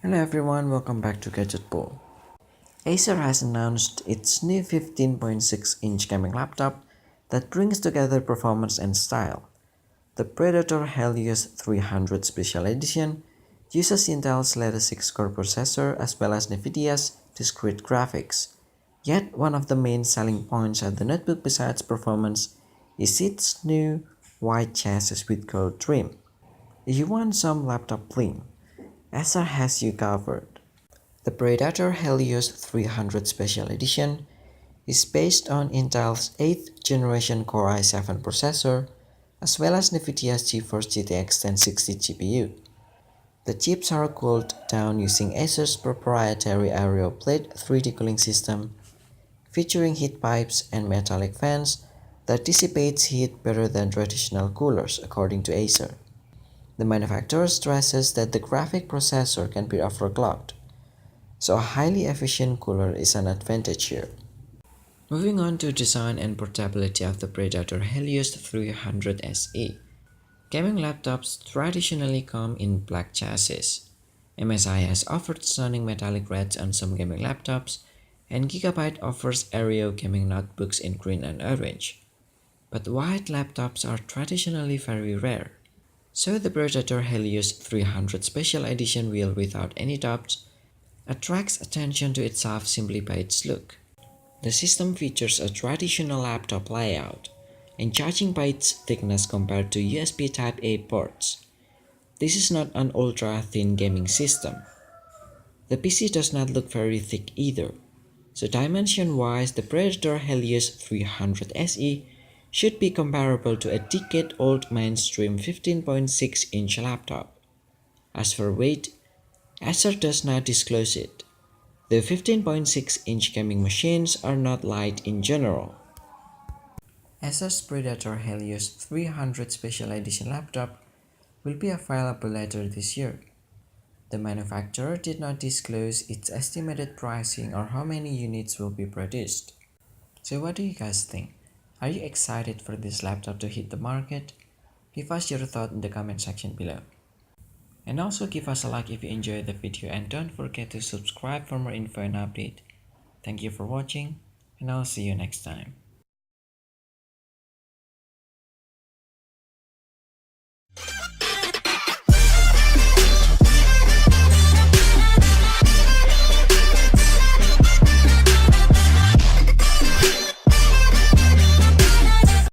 Hello everyone, welcome back to Gadget. Acer has announced its new 15.6-inch gaming laptop that brings together performance and style. The Predator Helios 300 Special Edition uses Intel's latest 6-core processor as well as NVIDIA's discrete graphics. Yet one of the main selling points of the notebook besides performance is its new white chassis with gold trim. If you want some laptop bling, Acer has you covered. The Predator Helios 300 Special Edition is based on Intel's 8th generation Core i7 processor as well as NVIDIA's GeForce GTX 1060 GPU. The chips are cooled down using Acer's proprietary AeroBlade 3D cooling system, featuring heat pipes and metallic fans that dissipates heat better than traditional coolers, according to Acer. The manufacturer stresses that the graphic processor can be overclocked, so a highly efficient cooler is an advantage here. Moving on to design and portability of the Predator Helios 300 SE. Gaming laptops traditionally come in black chassis. MSI has offered stunning metallic reds on some gaming laptops, and Gigabyte offers Aero gaming notebooks in green and orange. But white laptops are traditionally very rare. So the Predator Helios 300 Special Edition will, without any doubts, attracts attention to itself simply by its look. The system features a traditional laptop layout and judging by its thickness compared to USB Type-A ports, this is not an ultra-thin gaming system. The PC does not look very thick either, so dimension-wise the Predator Helios 300 SE should be comparable to a decade-old mainstream 15.6-inch laptop. As for weight, Acer does not disclose it. The 15.6-inch gaming machines are not light in general. Acer's Predator Helios 300 Special Edition laptop will be available later this year. The manufacturer did not disclose its estimated pricing or how many units will be produced. So what do you guys think? Are you excited for this laptop to hit the market? Give us your thought in the comment section below. And also give us a like if you enjoyed the video and don't forget to subscribe for more info and update. Thank you for watching and I'll see you next time.